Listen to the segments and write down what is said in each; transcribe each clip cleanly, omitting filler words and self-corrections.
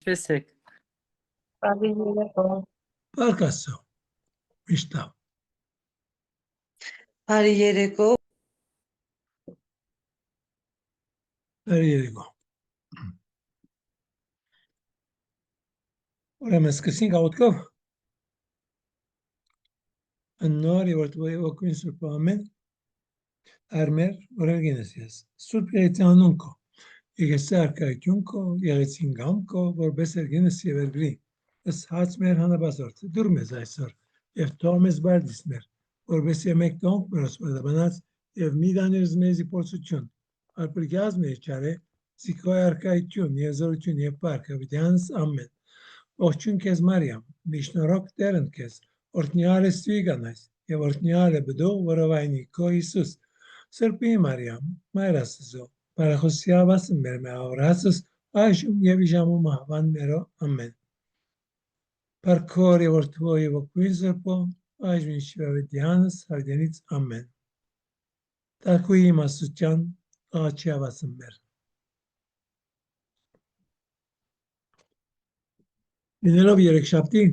Ինչպես եք։ Բարի երեկո։ Պարկասո, միշտավ, Բարի երեկո։ բարի երեկո։ Ուրեմն սկսենք աղոթքով։ Նոր եւ օրդոյ օգին Սուրբ Ամեն արմեր օրերգենեսիas Սուրբ Երանունքո Եգեսարկայունքո Եղեցինգամքո որբես երգենես եվերգրի ըս հաց մեր հանաբասորդ դուրմես այսօր եւ թոմես բարդիս մեր որբես եմեք տոնք մերոս բանած եւ մի դաներս մեզի փորձություն արբրգյազ մեր ճարե զիքոյ arkայություն եզորություն եւ պարքը վիդյանս ամեն ողջուն քեզ Մարիամ միշնորոք տերն քեզ օրտնյալը սվիգանայս եւ օրտնյալը բդող որովայնի քո Հիսուս Սրբի Մարիամ մայրասզո բարախոսիավասն մեր մեղավորացս այժմ եւ իժամում ահվան մերո ամեն Պարքոր եւ օրթվո եւ օգույն Սրբո այժմ շվավետյանս հարդենից ամեն Տակուի մասուճան աղաչիավասն մեր Լինելով երեքշաբթի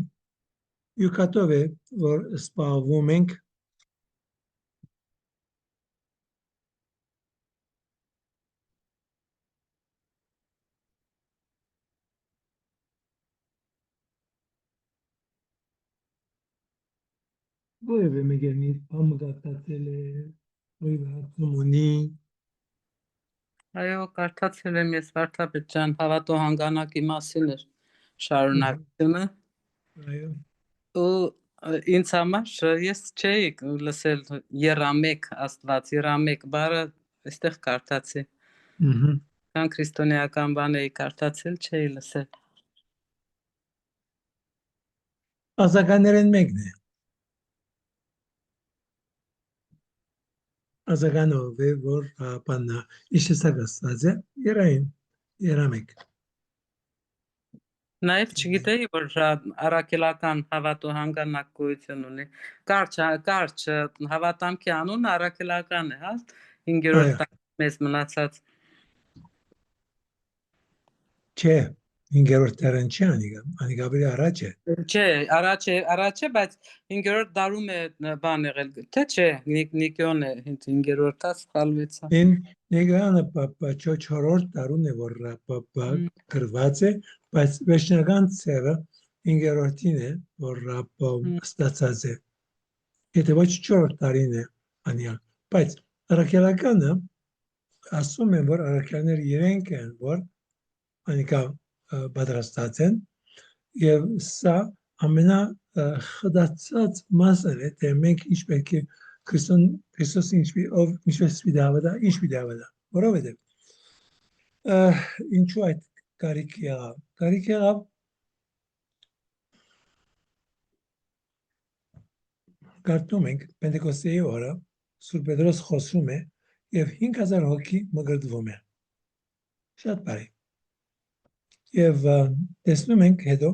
յուքատով է որ սպառվում ենք Որևէ մեկերնի բամգարտացել է որևէ հարցում ունի Այո, կարդացել եմ ես Վարդապետ ջան, հավատո հանգանակի մասին էր շարունակությունը այո ու ինձ համար ես չէի լսել երամեկ Աստված, երամեկ բառը այստեղ կարդացի։ Քան քրիստոնեական բան էի կարդացել, չէի լսել։ Ազգաներեն մեկն է Ազգանով է որ բանա իշեսագաստած է երային երամեկ Նաև չգիտեի, որ առաքելական հավատո հանգանակ գոյություն ունի։ Կարճ հավատամքի անունը առաքելական է, հա, 5-րդ տարի մեզ մնացած։ Չէ 5-րդ դարն չի անիգա բերի առաջ է Չէ, առաջ է, բայց 5-րդ դարում է բան եղել, թե չէ, Նիկոն է 5-րդը սխալվեցա։ Նիկոյանը 4-րդ դարում է որ գրված է, բայց վերջնական ցեղը 5-րդին է որ ստացած է։ Եթե ոչ 4-րդ տարին է անիա, բայց առաքելականը ասում են որ առաքելները իրենք են որ անիկա պատրաստած են եւ սա ամենա խդացած մասն է թե մենք ինչ պետք է Քրիստոս ինչպես վիդավադա ինչ վիդավադա որովհետեւ ինչու այդ կարիք եղավ Կարդում ենք Պենտեկոստեի օրը Սուրբ Պետրոս խոսում է եւ 5000 հոգի մգրտվում է շատ բարի Եվ տեսնում ենք հետո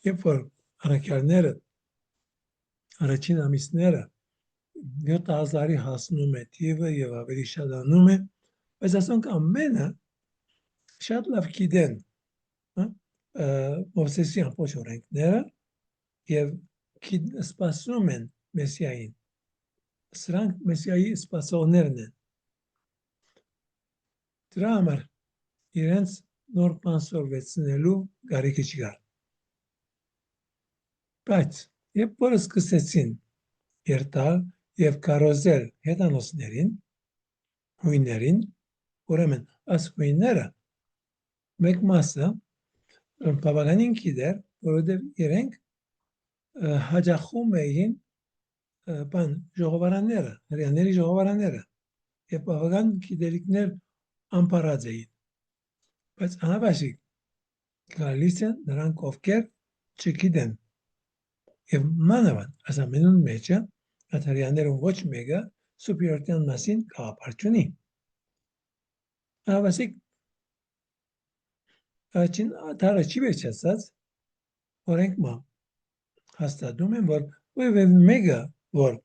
երբ որ առաքյալները առաջին ամիսները 7000-ի հասնում է թիվը եւ ավելի շատանում է բայց ասենք ամենը շատ լավ գիտեն Մովսեսի ամբողջ օրենքները եւ սպասում են Մեսիային սրանք Մեսիայի սպասողներն են դրա համար իրենց նոր բան սովորեցնելու կարիքը չկար բայց երբ որ սկսեցին երթալ եւ կարոզել հետանոսներին հույներին ուրեմն այս հույները մեկ մասը բավականին գիտեր որովհետեւ իրենք հաջախում էին բան ժողովարանները հрьяաների ժողովարանները եւ բավական գիտելիքներ ամբարած էին բայց անաբաշիկ գալիս են նրանք ովքեր չգիտեն եւ մանավանդ այս ամենուն մեջը հրьяաներուն ոչ մեկը սուպերիորիտան մասին գաղափար չունի անաբաշիկ Աչին դարը չի վերջացած օրենքմա հաստատում են որ որևէ մեկը որ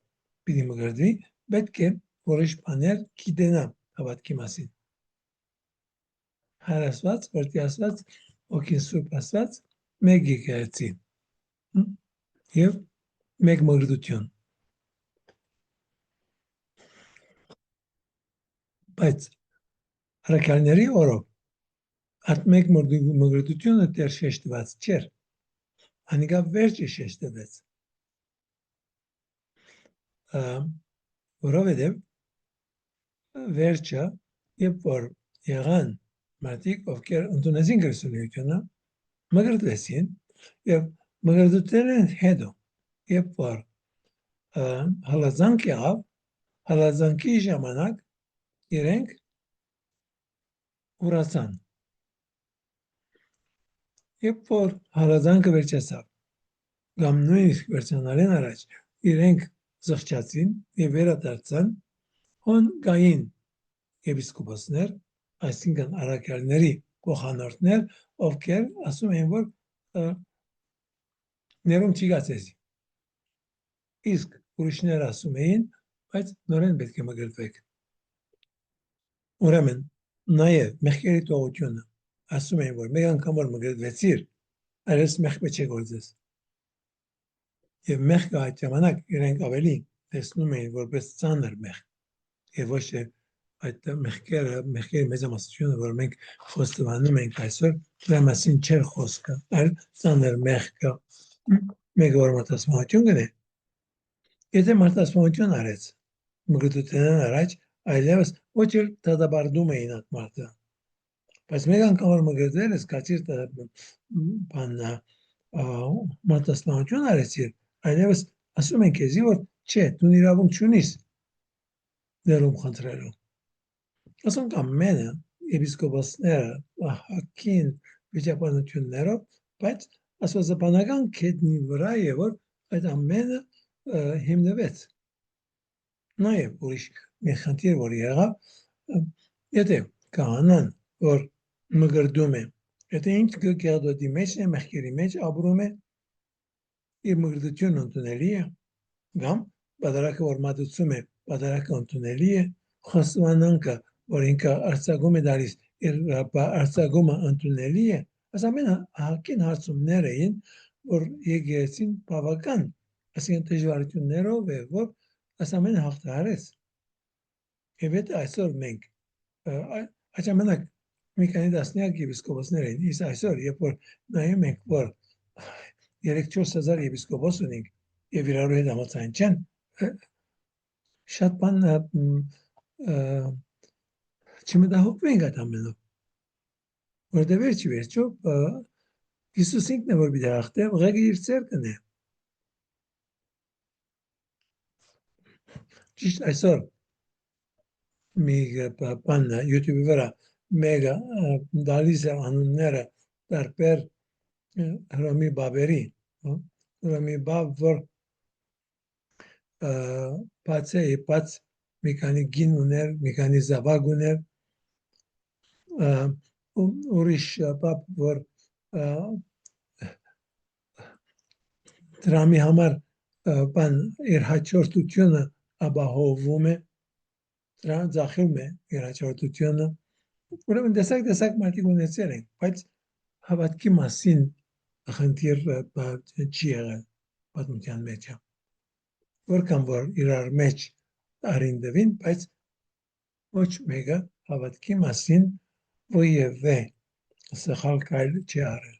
պիտի մգրդվի պետք է որոշ բաներ գիտենա հավատքի մասին հարասված, որտի ասված, ոգին սուրբ ասված, մեկ եկեղեցի և մեկ մգրտություն։ Բայց առաքյալների օրով այդ մեկ մգրտությունը դեռ շեշտված չէր, անիկա վերջը շեշտվեց, որովհետև վերջը, երբ որ եղան մարդիկ, ովքեր ընդունեցին քրիստոնեությունը, մգրտվեցին եւ մգրտության հետո, երբ որ հալածանք եղավ, հալածանքի ժամանակ իրենք ուրացան։ Երբ որ հալածանքը վերջացավ, կամ նույնիսկ վերջանալեն առաջ, իրենք զղջացին եւ վերադարձան, հոն գային եպիսկոպոսներ, այսինքն առաքյալների փոխանորդներ, ովքեր ասում էին, որ ներում չի գացեցի։ Իսկ ուրիշներ ասում էին, բայց նորեն պետք է մգրտվեք։ Ուրեմն, նաև մեղքերի տողությունը ասում էին, որ մեկ անգամ որ մգրտվեցիր, այլևս մեղք չի գործես։ Եվ մեղքը այդ ժամանակ իրենք ավելի տեսնում էին որպես ծանր մեղք, եւ ոչ թե այդ մեղքերի մեծամասնությունը, որ մենք խոստովանում ենք այսօր, դրա մասին չէր խոսքը, այլ ծանր մեղքը, մեկը որ մարտասպանություն գնե, եթե մարտասպանություն արեց, մգրտությանն առաջ, այլևս ոչ էլ դատապարտում էին այդ մարդը, բայց մեկ անգամ որ մգրտվել ես, կացիր մարտասպանություն արեցիր, այլևս ասում են քեզի, որ չէ, դու իրավունք չունիս ներում խնդրելու։ Ասենք ամենը եպիսկոպոսները հակին վիճակաբանություններով, բայց աստվածաբանական կետնի վրա է, որ այդ ամենը հիմնվեց։ Նաև ուրիշ մի խնդիր, որ եղավ, եթե քահանան, որ մգրտում է, եթե ինքը գեղդոդի մեջ է, մեղքերի մեջ ապրում է, իր մգրտությունը ընդունելի է, կամ պատարագը, որ մատուցում է, պատարագը ընդունելի է, խոստովանանքը, որ ինքը արձակում է դալիս, իր արձակումը ընդունելի է, այս ամենը հակին հարցումներ էին, որ եկեղեցին բավական, այսինքն դժվարություններով է, որ այս ամենը հաղթահարեց։ Եվ եթե այսօր մենք, այդ ժամանակ մի քանի տասնյակ եպիսկոպոսներ էին, իսկ այսօր, երբ որ նայում ենք, որ 3-4 հազար եպիսկոպոս ունենք, եւ իրարու հետ համաձայն չեն, շատ բան չմտահոգվենք այդ ամենով, որտեղ վերջո Հիսուս ինքն է, որ պիտի հաղթե, ղեկը իր ցերկն է։ Ճիշտ այսօր մի բան YouTube-ի վրա մեկը դալիս է անունները տարբեր հրոմի բաբերի, հրոմի բավ, որ բաց մի քանի գին ուներ, մի քանի զավակ ուներ, ուրիշ բապ, որ դրամի համար բան իր հաջորդությունը ապահովում է, դրան ձախում է իր հաջորդությունը, ուրեմն տեսակ մարդիկ ունեցել են, բայց հավատքի մասին խնդիր չի եղել պատմության մեջ, որքան որ իրար մեջ արինդվին, բայց ոչ մեկը հավատքի մասին ոյև է սխալ կայլ չի արել։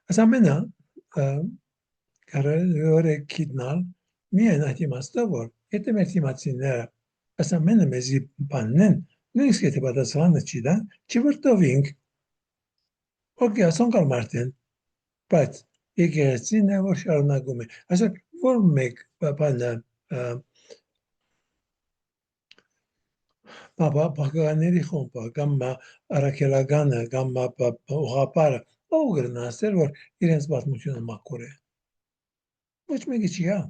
Այս ամենը կարելի է գիտնալ միայն այդ իմաստով, որ եթե մեր դիմացիները այս ամենը մեզի բաննեն, նույնիսկ եթե պատասխանը չի դա, չվրդովինք, օքեյ, ասոնք ալ մարդեն, բայց եկեղեցին է, որ շարունակում է։ Այսօր որ մեկ բանը բաղկաների խոմբը, կամ առաքելականը, կամ ուղղապարը, ով գրնա ասել, որ իրենց պատմությունը մաքուր է։ Ոչ մեկի չի, հա։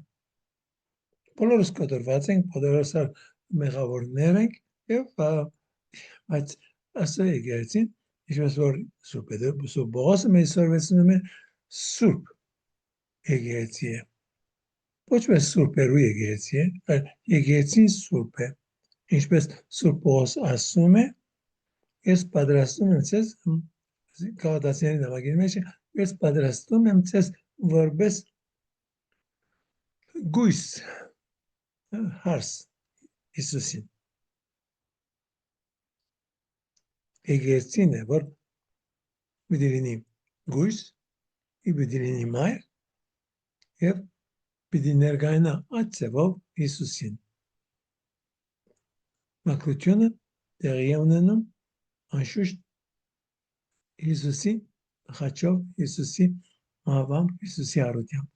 Բոլորս կոտրված ենք, բոլորս մեղավորներ ենք, եւ բայց ասա եկեղեցին, ինչպես որ Սուրբ Պողոսը մեզ սորվեցնում է, սուրբ եկեղեցի է։ Ոչ մեզ սուրբերու եկեղեցի է, այլ եկեղեցին սուրբ է, ինչպես Սուրբ Պողոս ասում է, ես պատրաստում եմ ցես քաղաքացիների նամակի մեջ ես պատրաստում եմ ցես որպես գույս հարս Հիսուսին եկեղեցին է որ պիտի լինի գույս պիտի լինի մայր եւ պիտի ներկայանա այդ ձևով Հիսուսին մաքրությունը տեղի է ունենում անշուշտ Հիսուսի խաչով Հիսուսի մահվամբ Հիսուսի արությամբ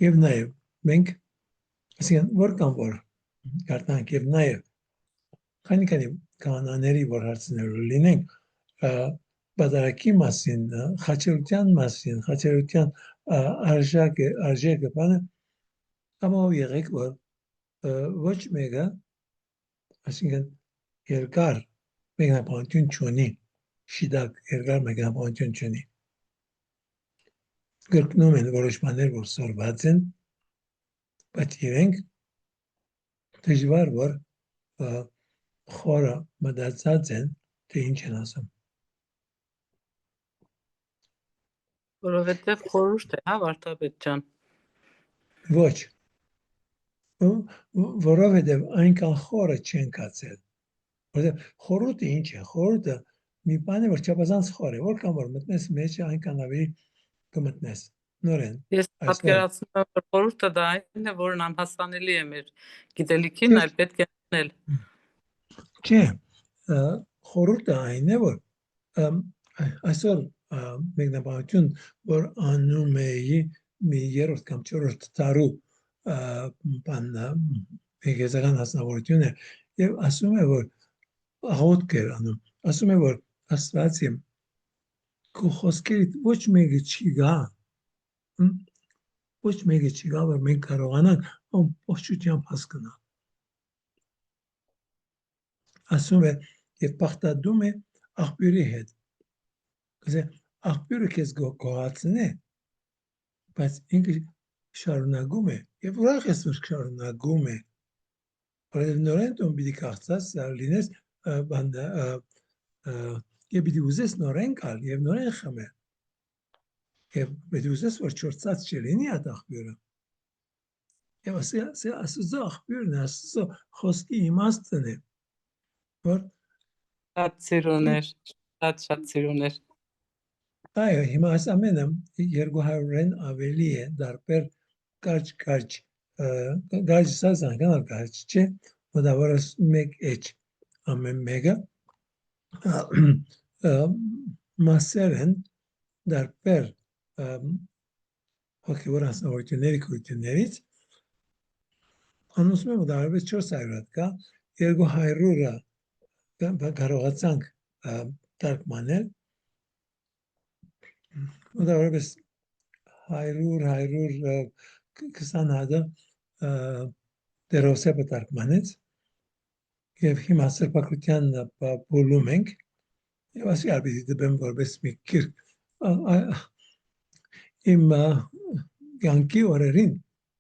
եւ նաեւ մենք ասենք որ կամ որ կարդանք եւ նաեւ քանի կանաների որ հարցնելու լինենք բادرակի մասին խաչերության մասին խաչերության արժեքը բանը ամով եղեք որ ոչ մեկը ասենք երկար մեգանապանություն չունի շիդակ երկար մեգանապանություն չունի գրկնում են որոշ բաներ որ սորված են բայց իրենք դժվար որ խորը մտածած են թե ինչ են ասում Որովհետև խորհուրդ է, հա, Վարդապետ ջան։ ոչ որովհետև այնքան խորը չեն կացել որովհետև խորհուրդը ինչ է խորհուրդը մի բան է որ չափազանց խոր է որքան որ մտնես մեջ այնքան ավելի կմտնես նորեն Ես պատկերացնում եմ որ խորհուրդը դա այն է որն անհասանելի է մեր գիտելիքին այլ պետք է անել չէ խորհուրդը այն է որ այսօր մեկնաբանություն որ անում էի մի երրորդ կամ չորրորդ տարու բան եգեզական հասնավորություն է եւ ասում է որ աղոթք էր անում ասում է որ Աստված իմ քո խոսքերից ոչ մեկը չի գա ոչ մեկը չի գա որ մենք կարողանանք ամբողջությամբ հասկանալ ասում է եւ պարտադում է աղբյուրի հետ ասե աղբյուրը քեզ գողացնե բայց ինքը շարունակում է եւ ուրախ ես որ շարունակում է որովհետեւ նորեն դու պիտի քաղցած լինես բանդա եւ պիտի ուզես նորեն գալ եւ նորեն խմել եւ պիտի ուզես որ չորցած չլինի այդ աղբյուրը եւ ասա աղբյուրն ասա խոսքի իմաստն է որ շատ սիրուներ այո հիմա այս ամենը 200-ն ավելի է դարբեր կարճ սազան կանալ կարճ չէ մոտավորապես 1 էջ ամեն մեկը մասեր են դարբեր հոգևոր անձնավորությունների քույրներից անուսում եմ դարբեր 400 կա 200-ը կարողացանք թարգմանել մոտավորապես 100-120 հատը դերոսեպը թարգմանեց եւ հիմա սրբակրության բոլում ենք եւ ասի արբիդի դեպեմ որպես մի քիրք իմ յանքի օրերին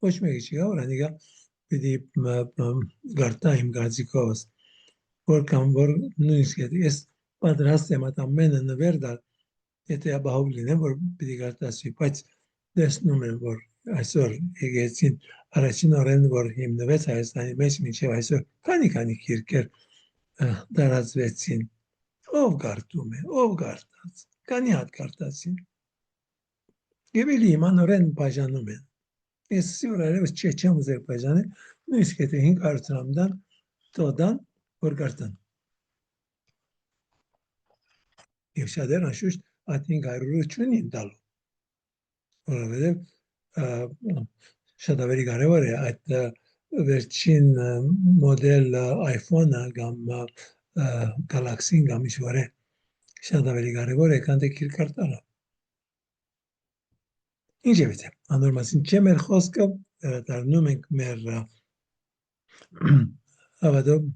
ոչ մեկի չի գա որ անիգա պիտի գարտա իմ գազիկովս որքան որ նույնիսկ ես պատրաստ եմ այդ ամենը նվեր դալ եթե ապահով լինեմ որ պիտի գարտասի բայց տեսնում եմ որ այսօր եկեցին առաջին օրեն որ հիմնվեց Հայաստանի մեջ մինչև այսօր քանի քիրքեր դարածվեցին ով գարտում է ով գարտած քանի հատ գարտացին եւ էլի իմանորեն բաժանում են ես սիրալեւս չեմ ուզել բաժանել նույնիսկ եթե 500 դրամ տոդան որ գարտան եւ շատեր անշուշտ այդ 500-ը չունին տալու որովհետեւ շատ ավելի կարևոր է այդ վերջին մոդել iPhone-ը կամ Galaxy-ն կամ ինչ-որ է շատ ավելի կարևոր է քան թե քիրքարտալը ինչևէ անոր մասին չէ մեր խոսքը դառնում ենք մեր հավատում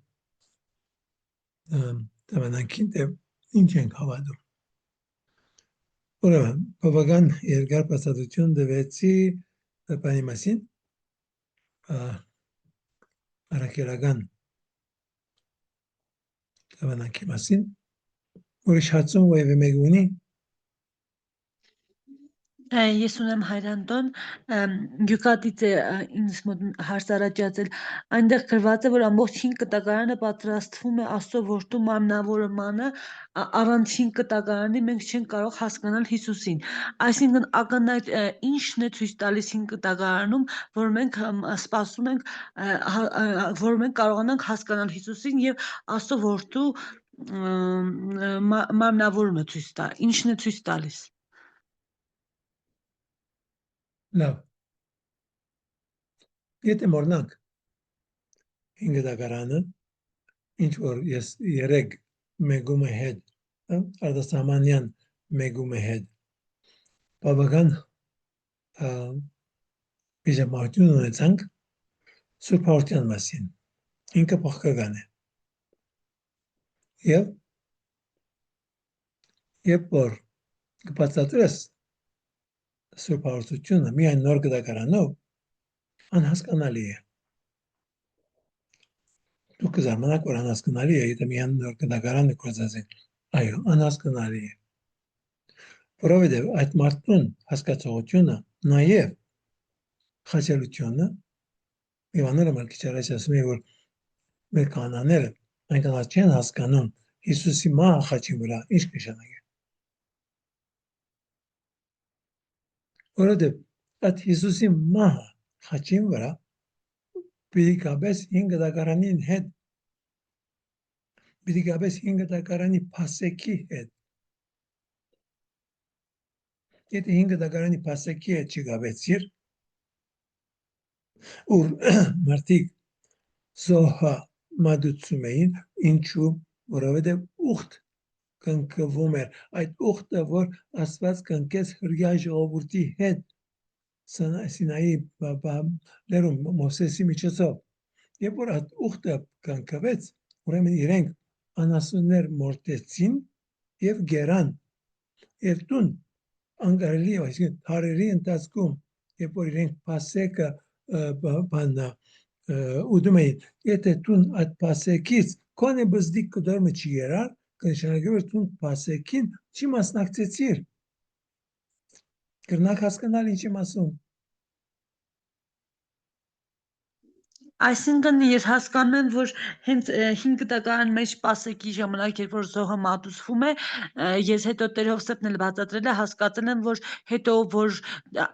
տվանանքին թե ինչ ենք հավատում ուրեմն բավական երկար բացատրություն տվեցի բանի մասին առաքելական Tavanaki masin. Ուրիշ հացում ու եվե մեկ ունի։ Ես ունեմ հայրանդոն, գյուկատից է ինձ մոտ հարց առաջացել, այնտեղ գրված է, որ ամբողջ 5 կտակարանը պատրաստվում է Աստծո որդու մարմնավորմանը, առանց 5 կտակարանի մենք չենք կարող հասկանալ Հիսուսին։ Այսինքն ակնհայտ ի՞նչն է ցույց տալիս 5 կտակարանում, որ մենք սպասում ենք, որ մենք կարողանանք հասկանալ Հիսուսին եւ Աստծո որդու մարմնավորումը ցույց տա, ի՞նչն է ցույց տալիս։ Լավ։ Եթե մորնանք 5 դագարանը, ինչ որ ես 3 մեգում է հետ, արտասահմանյան մեգում է հետ, բավական բիժամարտություն ունեցանք Սուրբ Հաղորդյան մասին, ինքը փոխկական է։ Եվ որ կբացատրես Սուրբ Հաղորդությունը միայն նոր գդակարանով, անհասկանալի է։ Դուք կզարմանաք, որ անհասկանալի է, եթե միայն նոր գդակարանը կործածեք։ Այո, անհասկանալի է։ Որովհետև այդ մարդուն հասկացողությունը նաև խաչելությունը, եւ անորը մալքի չարաց ասում է, որ մեր կանաները այնքան չեն հասկանում Հիսուսի մահը խաչի վրա ինչ նշանակի։ Որովհետև այդ Հիսուսի մահը խաչին վրա պիտի գաբես 5 դակարանին հետ, պիտի գաբես 5 դակարանի փասեքի հետ։ Եթե 5 դակարանի փասեքի հետ չգաբեցիր, ուր մարդիկ զոհա մատուցում էին, ինչու, որովհետև ուխտ կնքվում էր, այդ ուխտը, որ Աստված կնքեց հրյա ժողովրդի հետ, Սինայի լերում Մովսեսի միջոցով, երբ որ այդ ուխտը կնքվեց, ուրեմն իրենք անասուններ մորտեցին եւ գերան, եւ տուն անկարելի, այսինքն հարերի ընթացքում, երբ որ իրենք փասեկը ուդում էին, եթե տուն այդ փասեկից քոնե բզդիկ կդորմը չգերար, կնշանակի որ տուն փասեկին չի մասնակցեցիր։ Կրնակ հասկանալ ինչ եմ ասում։ Այսինքն ես հասկանում եմ, որ հենց 5 դակարան մեջ պասեկի ժամանակ, երբ որ զոհը մատուցվում է, ես հետո Տեր Հովսեփն էլ բացատրել է, հասկացել եմ, որ հետո որ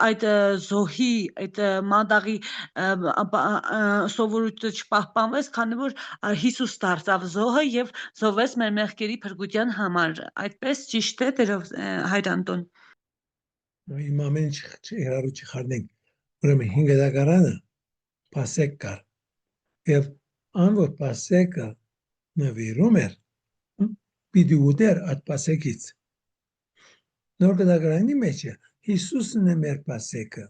այդ զոհի, այդ մանդաղի սովորույթը չպահպանվեց, քանի որ Հիսուս դարձավ զոհը եւ զոհվեց մեր մեղքերի փրկության համար։ Այդպես ճիշտ է, Տեր Հայր Անտոն։ Իմ ամեն ինչ հերարու չխառնենք, ուրեմն 5 դակարանը պասեք կար, եւ ան որ պասեկը նվիրում էր, պիտի ուտեր այդ պասեկից։ Նոր գդակարանի մեջ Հիսուսն է մեր պասեկը։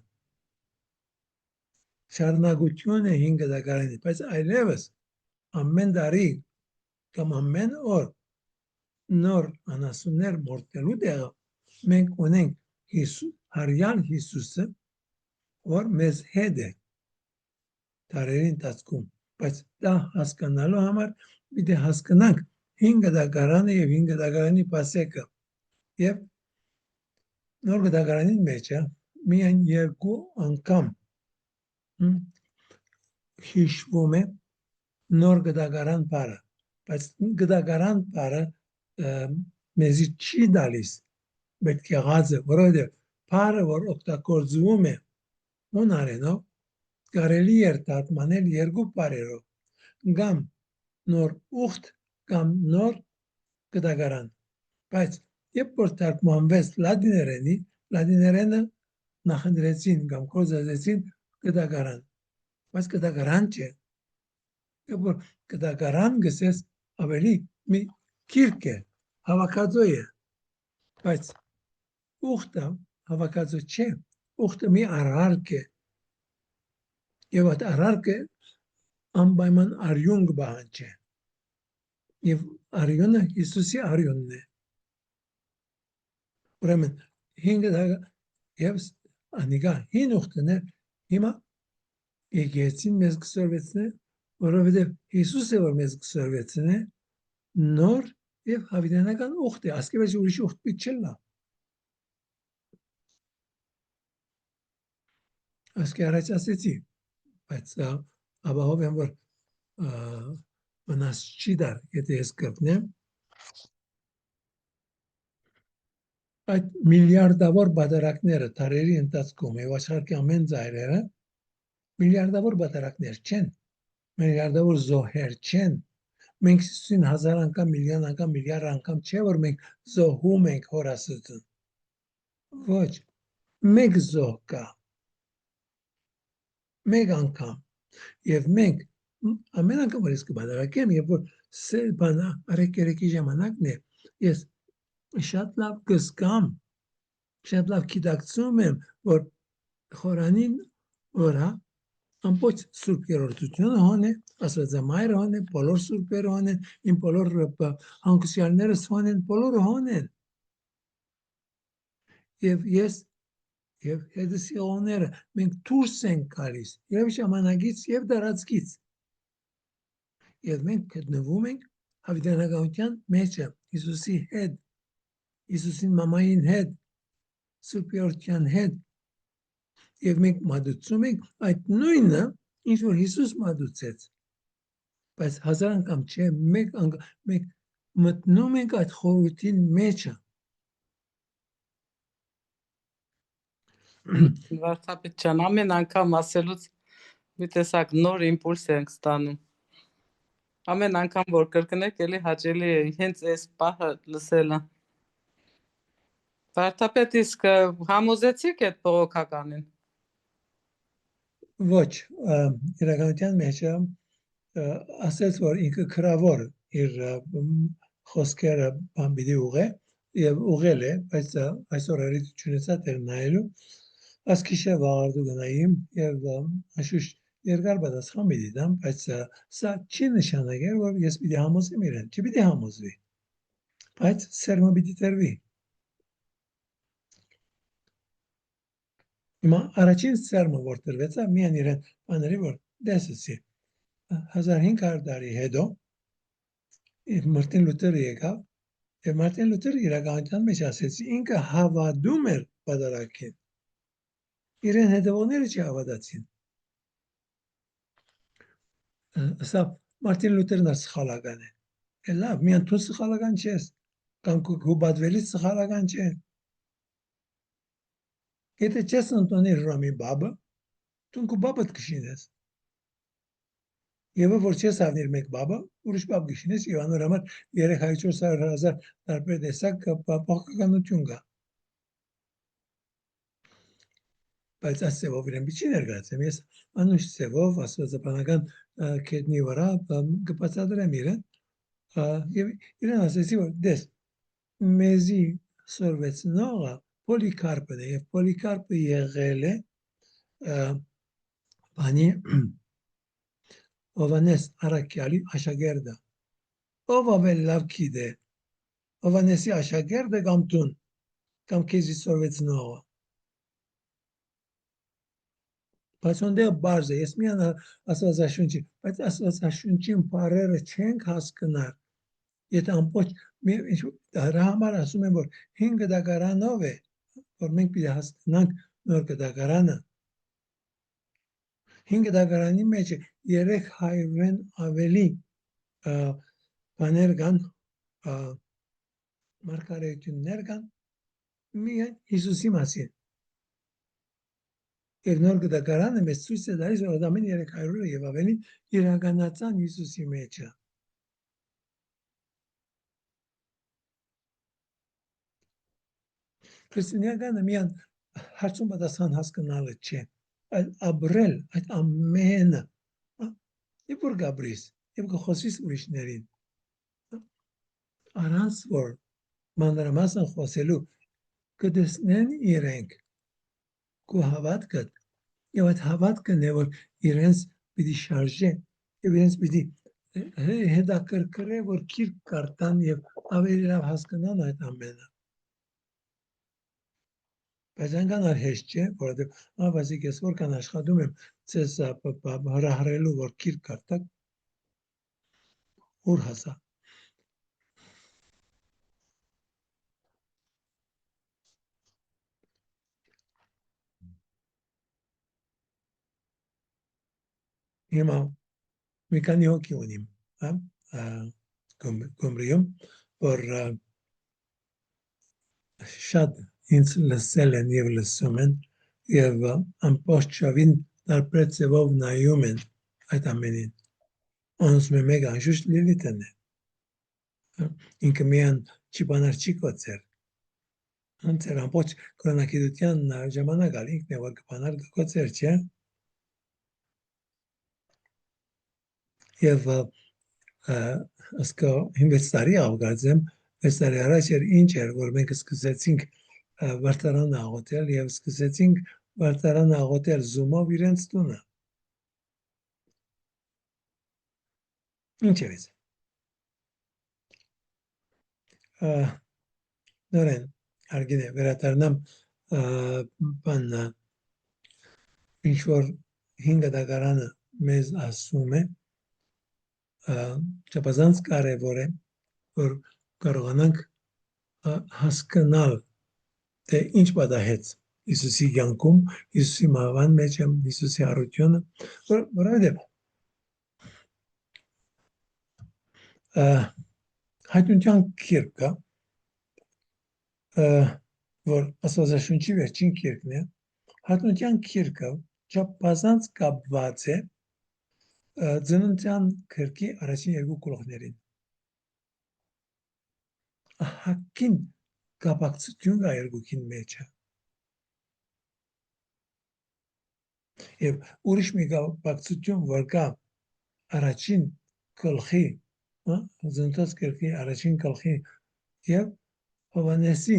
Շարունակություն է 5 գդակարանի, բայց այլևս ամեն տարի կամ ամեն օր նոր անասուններ մորտնելու տեղը մենք ունենք հարյալ Հիսուսը, որ մեզ հետ է տարերի ընթացքում, բայց դա հասկանալու համար պիտի հասկանանք 5 դակարանը եւ 5 դակարանի պասեկը եւ նոր դակարանի մեջ միայն 2 անգամ հիշվում է նոր դակարան բառը, բայց դակարան բառը մեզի չի դալիս պետք եղածը, որովհետև բառը որ օգտագործվում է հունարենով կարելի է թարգմանել 2 բառերով, կամ նոր ուխտ կամ նոր դակարան, բայց երբ որ թարգմանվեց լատիներենը նախընտրեցին կամ կորզածեցին դակարան, բայց դակարան չէ, երբ որ դակարան գսես ավելի մի քիրք է, հավաքածու է, բայց ուխտը հավաքածու չէ, ուխտը մի արարք է, եւ այդ արարքը անպայման արյուն կբաղանջի, եւ արյունը Հիսուսի արյունն է։ Ուրեմն 5 դակարան եւ անիկա հին ուխտն է, հիմա եկեցին մեզ կսորվեցնե, որովհետև Հիսուսը որ մեզ կսորվեցնե, նոր եւ հավիտենական ուխտ է, ասկեվեջ ուրիշ ուխտ պիտի չլա։ Ասկե առաջ ասեցի, բայց ապահով եմ, որ մնաս չի դար, եթե ես կրտնեմ, այդ միլիարդավոր բادرակները տարերի ընթացքում եւ աշխարհի ամեն ծայրերը միլիարդավոր բادرակներ չեն, միլիարդավոր զոհեր չեն։ Մենք սին հազար անգամ, միլիոն անգամ, միլիարդ անգամ չէ, որ մենք զոհում ենք հորասուտուն։ Ոչ, մեկ զոհ կա, մեկ անգամ։ Եվ մենք ամեն անգամ որ ես կբادرակեմ, եւ որ սեր բանա արեկերեկի ժամանակն է, ես շատ լավ կզգամ, շատ լավ գիտակցում եմ, որ խորանին վրա ամբողջ սուրբ երրորդությունը հոն է, աստվածամայրը հոն է, բոլոր սուրբերը հոն են, իմ բոլոր հանգուցյալներս հոն են, բոլորը հոն են։ Եվ ես եւ հետս եղողները մենք դուրս ենք գալիս եւ ժամանակից եւ դարածքից։ Եվ մենք գտնվում ենք հավիտենականության մեջը, Հիսուսի հետ, Հիսուսին մամային հետ, Սուրբ Երրորդյան հետ։ Եվ մենք մատուցում ենք այդ նույնը, ինչ որ Հիսուս մատուցեց։ Բայց հազար անգամ չէ, մեկ անգամ մենք մտնում ենք այդ խորհրդին մեջը։ Վարդապետ ջան, ամեն անգամ ասելուց մի տեսակ նոր իմպուլս ենք ստանում։ Ամեն անգամ որ կրկնեք, էլի հաճելի է հենց այս պահը լսելը։ Վարդապետ, իսկ համոզեցիք այդ բողոքականին։ Ոչ, իրականության մեջը ասեց, որ ինքը քրավոր իր խոսքերը բան պիտի ուղղե եւ ուղղել է, բայց այսօր արիտ չունեցա դեր նայելու, ասկիշը վաղարդու գնայիմ եւ աշուշ երկար պատասխան պիտի դամ, բայց սա չի նշանակել, որ ես պիտի համոզեմ իրեն, չպիտի համոզվի, բայց սերմը պիտի տրվի։ Հիմա առաջին սերմը որ տրվեցա, միան իրեն բաների որ դեսսի 1500 տարի հետո Մարտին Լութերը եկավ եւ Մարտին Լութերը իրականության մեջ ասեց, ինքը հավատում էր բادرակին։ Իրեն հետևողները չհավատացին։ Սա Մարտին Լութերն է սխալական է։ Լավ, միան դու սխալական չես, կամ քո բادرվելից սխալական չէ։ Եթե չես ընդունել Ռոմի բաբը, դու քո բաբդ կշինես։ Եվ որ չես ավնիր մեկ բաբը, ուրիշ բաբ կշինես եւ անոր համար 300-400 տարբեր տեսակ փոխականություն կա։ Բայց ասեվով իրեն բիչի ներգացեմ, ես անուշ սևով աստվածաբանական կետնի վրա կբացատրեմ իրեն եւ իրեն ասեցի, որ դես մեզի սորվեցնողը Պոլիկարպն է եւ Պոլիկարպը եղել է բանի Հովանես Արաքյալի աշակերտը, ով ավելի լավ գիտե, Հովանեսի աշակերտը կամ տուն, կամ քեզի սորվեցնողը։ Բայց ոնդեղ բարձ է, ես միան աստվածաշունչի, բայց աստվածաշունչին բառերը չենք հասկնար, եթե ամբողջ դրա համար ասում եմ, որ 5 դագարանով է, որ մենք պիտի հասկանանք նոր դագարանը։ 5 դագարանի մեջ 300-ն ավելի բաներ կան, մարգարեություններ կան միայն Հիսուսի մասին։ Եվ նոր դագարանը մեզ ցույց է տալիս, որ ամեն 300-ը եւ ավելի իրականացան Հիսուսի մեջը։ Քրիստոնեականը միան հարցում պատասխան հասկանալը չէ, այլ ապրել այդ ամենը։ Եվ որ գաբրիս, եւ կխոսիս ուրիշներին։ Առանց որ մանրամասն խոսելու կտեսնեն իրենք քո հավատքը եւ այդ հավատքն է որ իրենց պիտի շարժե եւ իրենց պիտի հետաքրքրե որ քիրք կարտան եւ ավելի լավ հասկանան այդ ամենը։ Բայց այնքան հեշտ չէ, որովհետեւ ավազիկ ես որքան աշխատում եմ ցես հրահրելու որ քիրք կարտակ ուր հասա։ հիմա մի քանի հոգի ունիմ, հա, Գյումրիում, որ շատ ինձ լսել են եւ լսում են եւ ամբողջովին տարբեր ձևով նայում են այդ ամենին։Ոնց մեկ անշուշտ Լիլիթն է։ Ինքը միան չի բանար չի կոչեր։ Անցեր ամբողջ կրոնակիդության ժամանակ ալ ինքն է որ կբանար կոչեր, չէ՞։ Եվ ասկա 5 տարի ավգարձեմ, 6 տարի առաջ էր ինչ էր, որ մենք սկսեցինք վարտարան աղոտել եւ սկսեցինք վարտարան աղոտել Zoom-ով իրենց տունը։ Ինչ է վեց։ Նորեն, արգին է, վերատարնամ բաննա, ինչ որ 5 դագարանը մեզ ասում է, չապազանց կարևոր է, որ կարողանանք հասկանալ թե ինչ պատահեց Հիսուսի կյանքում, Հիսուսի մահվան մեջ, Հիսուսի առությունը, որովհետև հայտնության քիրկը, որ Աստվածաշունչի վերջին քիրկն է, հայտնության քիրկը չափազանց կապված է ծննդյան քրկի առաջին 2 գլուխներին։ Հակին կապակցություն կա երկուքին մեջը։ Եվ ուրիշ մի կապակցություն, որ կա առաջին գլխի, ծննդոց քրկի առաջին գլխի եւ Հովհաննեսի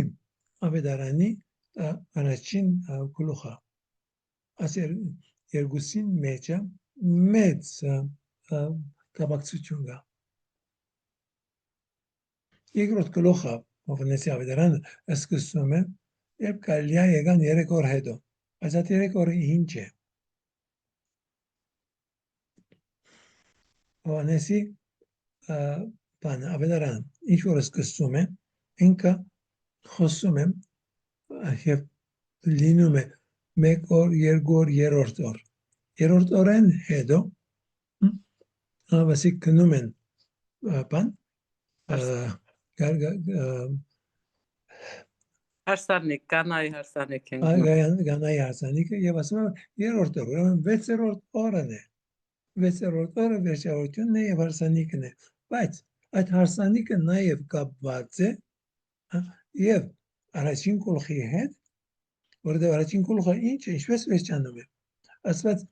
ավետարանի առաջին գլուխը։ Ասեր երկուսին մեջը մեծ կապակցություն կա։ Երկրորդ գլուխը Հովհաննեսի ավետարանը սկսվում է, երբ Գալիլեա եկան 3 օր հետո։ Բայց այդ 3 օրը ինչ է։ Հովհաննեսի բանը ավետարանը ինչ որ սկսվում է, ինքը խոսում է եւ լինում է 1 օր, 2 օր, 3-րդ օր։ 3-րդ օրեն հետո ավասիկ գնում են բան Հարսանիք, կանայի հարսանիք են։ Գանայի հարսանիքը եւ ասում են 3-րդ օր, 6-րդ օրն է։ 6-րդ օրը վերջավորությունն է եւ հարսանիքն է, բայց այդ հարսանիքը նաեւ կապված է եւ առաջին գլխի հետ, որովհետեւ առաջին գլուխը ինչ է, ինչպես վերջանում է։ Աստված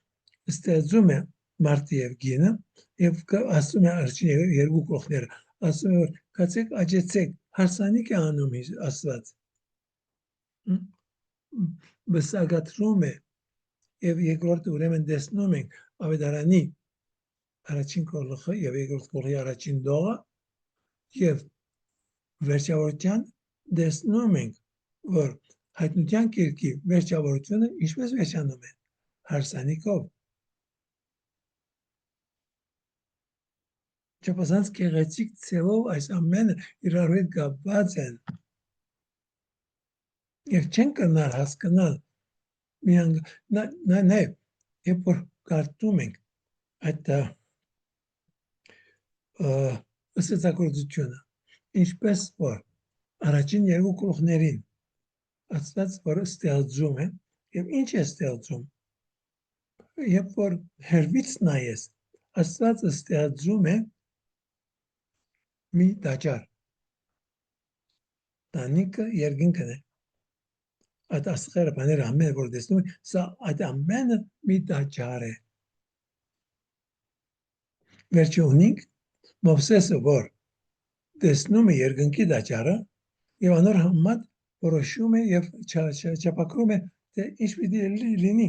ստեղծում է մարդը եւ գինը եւ ասում է առաջին 2 գլուխները, ասում է որ կացեք աճեցեք, հարսանիք է անում Աստված։ Բսակատրում է եւ երկրորդը ուրեմն տեսնում ենք ավետարանի առաջին գլուխը եւ երկրորդ գլխի առաջին դողը եւ վերջավորության տեսնում ենք որ հայտնության կիրքի վերջավորությունը ինչպես վերջանում է հարսանիքով չափազանց գեղեցիկ ձևով այս ամենը իրար հետ կապված են եւ չեն կնար հասկանալ միան նաեւ երբ որ կարդում ենք այդ ստեղծագործությունը ինչպես որ առաջին 2 գլուխներին Աստված որ ստեղծում է եւ ինչ է ստեղծում երբ որ հերվից նայես Աստված ստեղծում է մի տաճար տանիքը երկինքն է այդ աստղերը բաները ամեն որ տեսնում սա այդ ամենը մի տաճար է վերջունիկ Մովսեսը որ տեսնում է երկնքի տաճարը եւ անոր համեմատ որոշում է եւ չափակում է թե ինչ պիտի լինի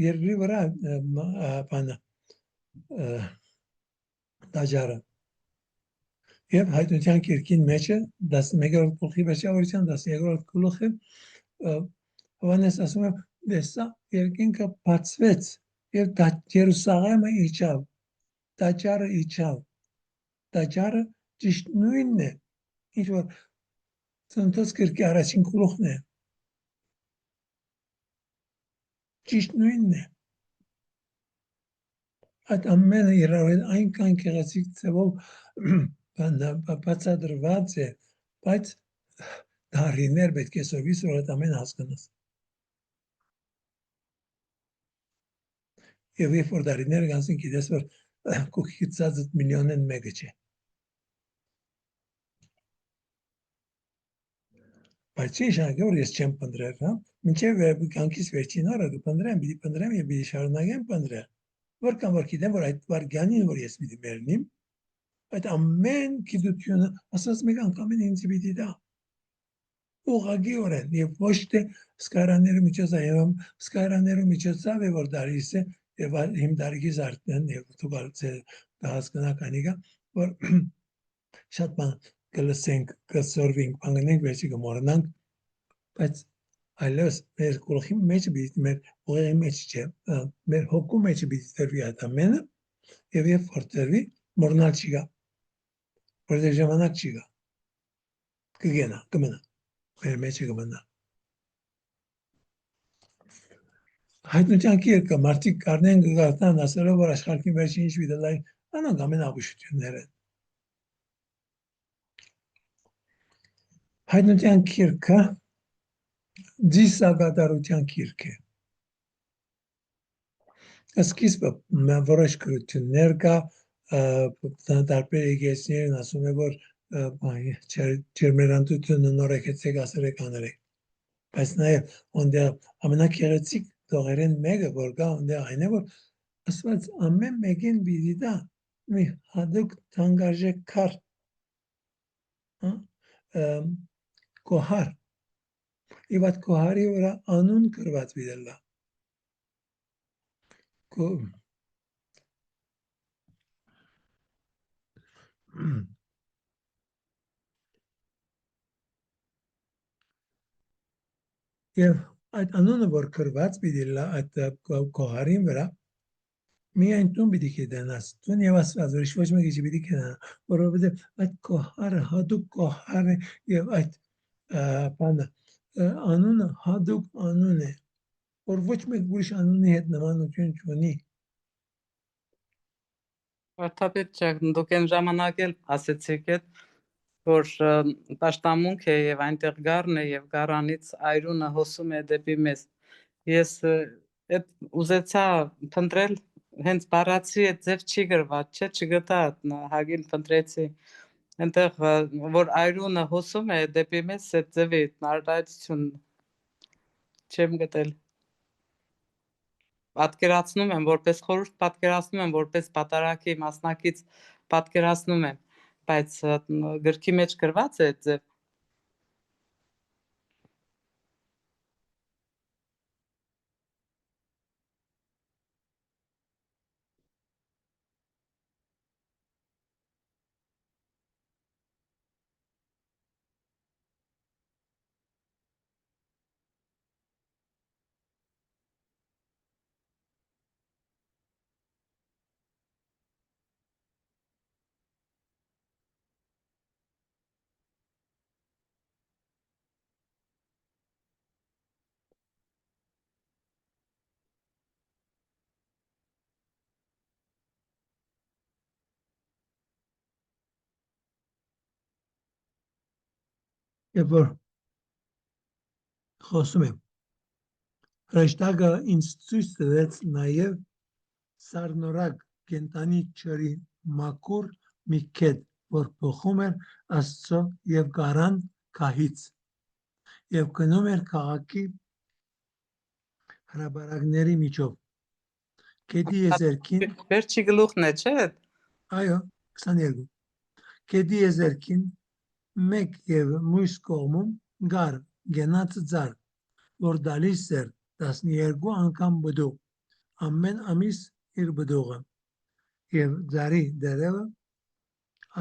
երկրի վրա բանը տաճարը եւ հայտնության կիրքին մեջը 11-րդ գլխի վերջավորության 13-րդ գլուխը Հովհաննես ասում է դեսա երկինքը բացվեց եւ Երուսաղեմը իջավ տաճարը իջավ տաճարը ճիշտ նույնն է ինչ որ ծննդոց կիրքի առաջին գլուխն է ճիշտ նույնն է այդ ամենը իրար այնքան գեղեցիկ ձևով բացատրված է, բայց դարիներ պետք է սովից որ այդ ամենը հասկանաս։ Եվ երբ որ դարիներ գանցին գիտես որ կուքի ծածդ միլիոնեն մեկը չէ։ Բայց չի շարքը որ ես չեմ պնդրել, հա։ Մինչև կյանքիս վերջին օրը կպնդրեմ, պիտի պնդրեմ եւ պիտի շարունակեմ պնդրել։ Որքան որ գիտեմ որ այդ վարգյանին որ ես պիտի մեռնիմ, այդ ամեն գիտությունը ասած մեկ անգամ ինձ պիտի դա ուղղակիորեն եւ ոչ թե սկարաների միջոցով եւ սկարաների միջոցով է որ դարիս է եւ իմ դարիքից արդեն եւ դու գալցել հասկանաք անիկա որ շատ բան կլսենք կսորվենք բանենք վերջի կմոռանանք բայց այլևս մեր գլխի մեջ բիտ մեր ուղեղի մեջ չէ մեր հոգու մեջ բիտ դրվի այդ ամենը եւ երբ որ դրվի մոռանալ չի գա որտեղ ժամանակ չի գա կգենա կմնա մեր մեջ կմնա հայտնության կերկը մարդիկ կարնեն գարտան ասելով որ աշխարհի վերջին ինչ վիդելայ անոնք ամեն աբուշություններ են հայտնության կիրքը դիսագադարության կիրք է։ Սկիզբը որոշ կրություններ կա, տարբեր եկեցիներն ասում է, որ ջերմերանդությունը նորեկեցեք ասերեք աներեք։ Բայց նաև ոնդեղ ամենակեղեցիկ տողերեն մեկը, որ կա ոնդեղ այն է, որ ասված ամեն մեկին բիդի դա մի հադուկ թանգարժեք կար կոհար Եվ այդ կոհարի վրա անուն կրված վիդելա։ Եվ այդ անունը որ կրված վիդելա այդ կոհարին վրա միայն տուն պիտի կդենաս, տուն եւ ասված, որ ոչ մեկի չի պիտի կդենա, որովհետեւ այդ կոհարը հատուկ կոհար է եւ այդ բանը անունը հատուկ անուն է, որ ոչ մեկ ուրիշ անունի հետ նմանություն չունի։ Վարդապետ ջան, դուք այն ժամանակ էլ ասեցիք որ պաշտամունք է եւ այնտեղ գառն է եւ գառանից այրունը հոսում է դեպի մեզ։ Ես այդ ուզեցա փնտրել հենց բառացի այդ ձև չի գրված, չէ, չգտա հագին փնտրեցի։ Այնտեղ որ այրունը հոսում է դեպի մեզ այդ ձևի արտահայտություն չեմ գտել։ Պատկերացնում եմ որպես խորհուրդ պատկերացնում եմ որպես պատարակի մասնակից պատկերացնում եմ, բայց գրքի մեջ գրված է այդ ձև։ Եվ որ խոսում եմ, հրեշտակը ինձ ցույց տվեց նաև սառնորակ կենտանի ջրի մաքուր մի կետ, որ փոխում էր Աստծո եւ գարան քահից եւ գնում էր քաղաքի հրաբարակների միջով։ Կետի եզերքին Վերջի գլուխն է, չէ՞։ Այո, 22 Կետի եզերքին մեկ եւ մյուս կողմում գար գենացը ձար, որ դալիս էր 12 անգամ բդուղ, ամեն ամիս իր բդուղը, եւ ձարի դերևը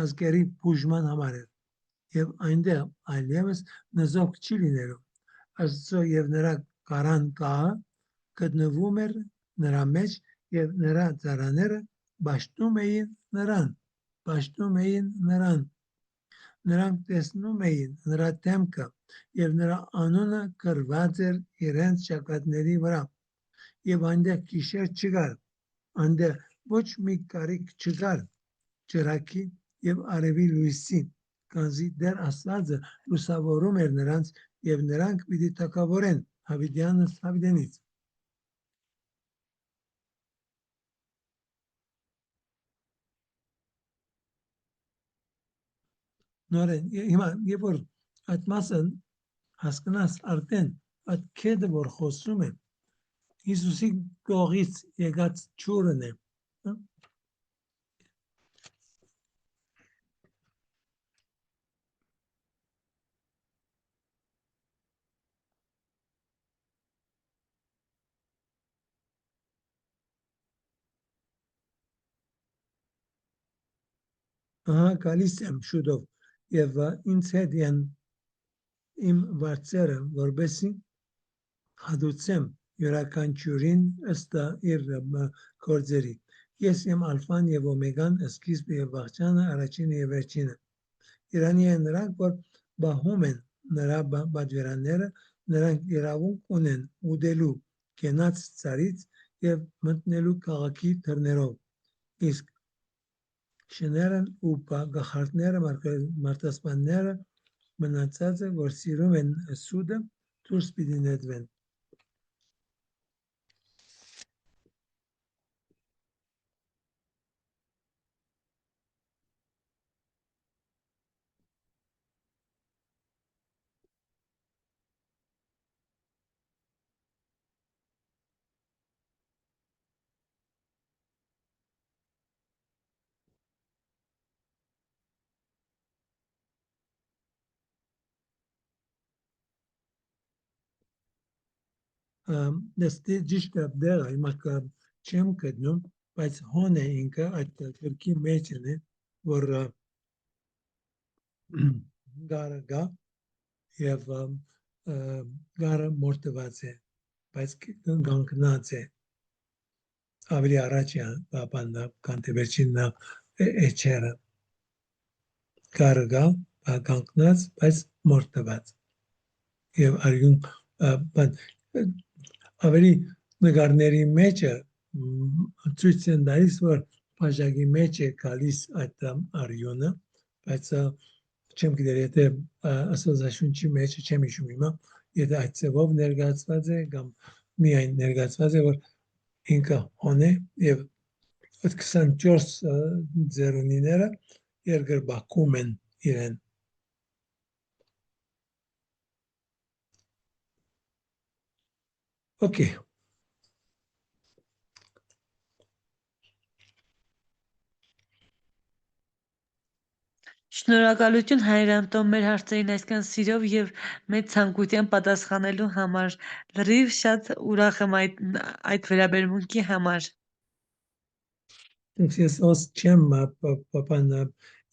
ազգերի բուժման համար էր, եւ այնտեղ այլևս նզոք չի լինելու, Աստծո եւ նրա կարան կահը գտնվում էր նրա մեջ եւ նրա ձարաները բաշտում էին նրան Նրանք տեսնում էին նրա դեմքը եւ նրա անունը գրված էր իրենց ճակատների վրա եւ այնտեղ գիշեր չկար այնտեղ ոչ մի կարիք չկար ճրակի եւ արևի լույսի, քանզի դեռ Աստվածը լուսավորում էր նրանց եւ նրանք պիտի թակավորեն Հավիդյանս Հավիդենից։ Նորեն, հիմա երբ որ այդ մասը հասկանաս արդեն այդ քեդը որ խոսում է Հիսուսի կողից եկած ճուրն է, ահա գալիս եմ շուտով եւ ինձ հետ են իմ վարձերը, որբեսի հադուցեմ յուրաքանչյուրին ըստ իր գործերի։ Ես եմ ալֆան եւ օմեգան, սկիզբը եւ վախճանը, առաջինը եւ վերջինը։ Իրանի են նրանք, որ բահում են նրա բادرանները, նրանք իրավունք ունեն ուդելու կենաց ծառից եւ մտնելու քաղաքի դռներով։ Իսկ շներն ու գախարտները, մարտասպանները մնացածը, որ սիրում են սուդը, դուրս պիտի նետվեն։ Դստի ճիշտ է դեղը, հիմա չեմ գտնում, բայց հոն է ինքը այդ գրքի մեջ է, որ գարը գա եւ գարը մորտված է, բայց կանգնած է, ավելի առաջ է բանա, քան թե վերջինն էջերը, գարը գա, կանգնած, բայց մորտված եւ արյուն բան ավելի նկարների մեջը ցույց են տալիս, որ բաժակի մեջ է գալիս այդ արյունը, բայց չեմ գիտեր, եթե Աստվածաշունչի մեջ չեմ հիշում հիմա, եթե այդ ձևով ներկայացված է կամ միայն ներկայացված է, որ ինքը հոն է եւ 24 ձեռունիները երկրբակում են իրեն։ Okay. Շնորհակալություն Հայր Անտոն մեր հարցերին այսքան սիրով եւ մեծ ցանկությամբ պատասխանելու համար։ Լրիվ շատ ուրախ եմ այդ վերաբերմունքի համար։ Ես չեմ պապան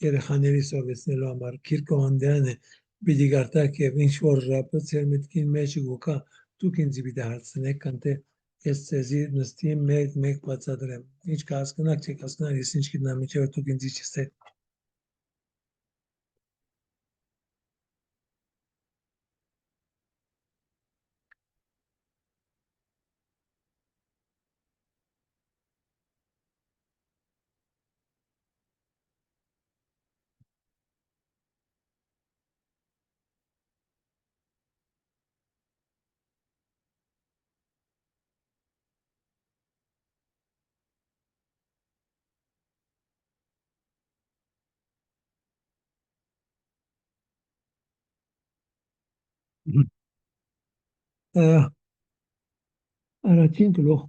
երեխաների սովեցնելու համար Քիրկո Անդեանը պիտի գարտակ եւ ինչ որ ձեր մտքին մեջ գուկա դուք ինձ պիտի հարցնեք կանտե ես ձեզի նստի մեկ բացատրեմ ինչ կհասկանաք չեք հասկանալ ես ինչ գտնամ ինչեւ դուք ինձ չստեք Առաջին գլուխ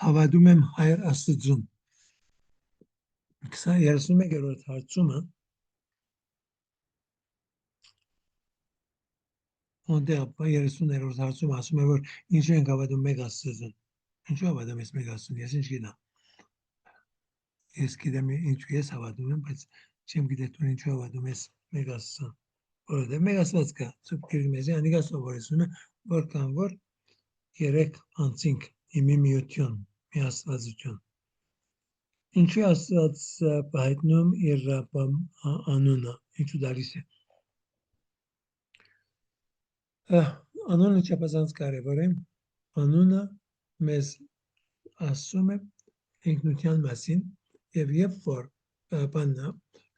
հավատում եմ Հայր Աստծուն 31-րդ հարցումը Ոնտեղ 30-րդ հարցում ասում է որ ինչու ենք հավատում մեկ Աստծուն ինչու հավատում ես մեկ Աստծուն ես ինչ գիտեմ ես գիտեմ ինչու ես հավատում եմ բայց չեմ գիտեմ դու ինչու հավատում ես մեկ Աստծուն որովհետև մեկ Աստված կա Սուրբ Գիրքի մեջ անիկա սովորեցնում է որ կան որ երեք անձինք իմի միություն մի Աստվածություն ինչու Աստված հայտնում իր անունը ինչու դալիս է անունը չափազանց կարևոր է անունը մեզ ասում է ինքնության մասին եւ երբ որ բանա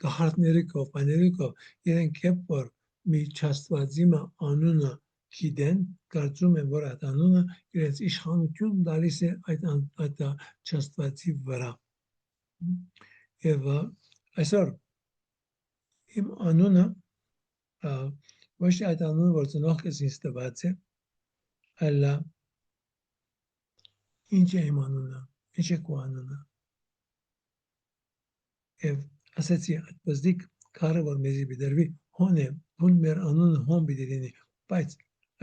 գահարտների կողմաների կողմ իրենք երբ որ մի չաստվածի անունը գիտեն կարծում են որ այդ անունը իրենց իշխանություն դալիս է այդ չաստվածի վրա եւ այսօր իմ անունը ոչ թե այդ անունը որ ծնողքս ինձ տված է այլ ինչ է իմ անունը ինչ է քո անունը եւ ասացի այդպեսիկ քարը որ մեզի բիդերվի հոն է հոն մեր անունը հոն բիդերինի բայց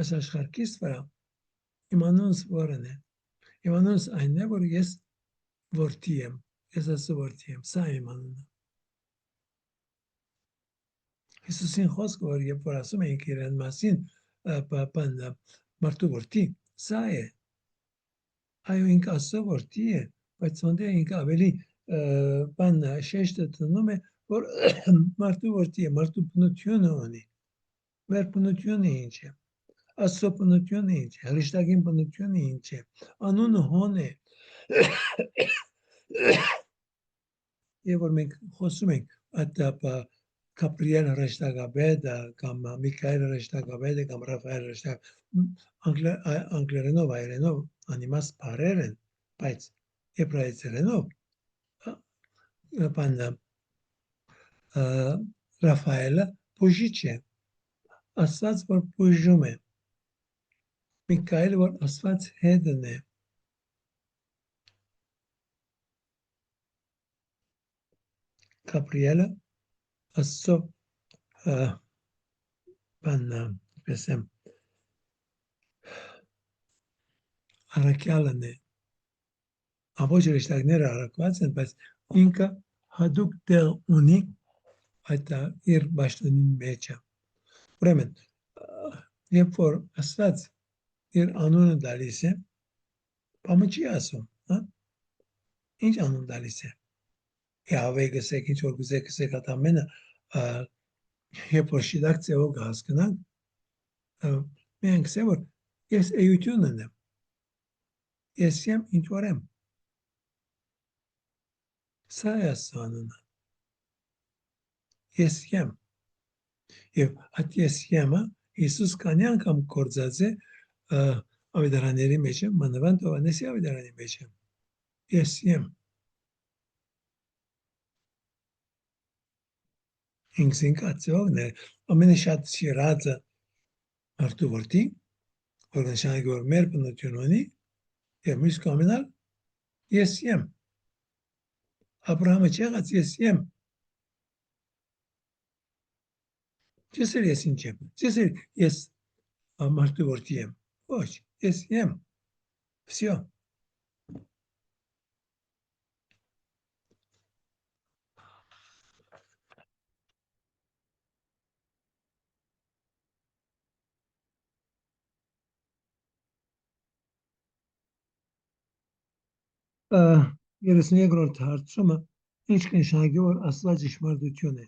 այս աշխարհքից վրա իմ անունս որն է իմ անունս այն է որ ես որդի եմ ես ասո որդի եմ սա իմ անունը Հիսուսին խոսքը որ երբ որ ասում ենք իրեն մասին մարդու որդի սա է այո ինքը ասո որդի է բայց ոնտե ինքը ավելի բան շեշտը տնում է որ մարդու որդի է մարդու բնությունը ունի մեր բնությունը ինչ է ասո բնությունը ինչ է հրեշտակին բնությունը ինչ է անունը հոն է եւ որ մենք խոսում ենք այդ Gabriel հրեշտակաբեդը կամ Միքայել հրեշտակաբեդը կամ Ռաֆայել հրեշտակ անգլերենով հայերենով անիմաց բառեր են բայց եբրայերենով բանը Ռաֆայելը բուժիչ է ասված որ բուժում է Միքայելը որ ասված հետն է Gabrielը ասո բանը պեսեմ արաքյալն է ամբողջ հրեշտակները արաքված են բայց ինքը հadoop դեր ունի այդ իր բաշտոնի մեջ ուրեմն երբ որ ասած իր անունը դալիս է բամը չի ասում ինչ անուն դալիս է Yahweh գսեք ինչ որ գսեք այդ ամենը երբ որ շիդակ ծեով հասկանանք մենք ասենք որ ես էությունն եմ ես եմ ինչ որ եմ սա է անունը ես եմ եւ այդ ես եմը Հիսուս քանի անգամ կործած է ավետարանների մեջ մանավանդ Հովհաննեսի ավետարանի մեջ ես եմ ինքսին կացողն է ամենաշատ սիրածը մարդու որդի որ նշանակի որ մեր բնություն ունի եւ միշտ կամենալ ես եմ Աբրահամը չեղած ես եմ Ջեսեր ես ինչ եմ Ջեսեր ես մարդու որդի եմ ոչ ես եմ всё Երեսնյակրորդ հարցումը ինչ կնշանակի որ Աստված ճշմարտություն է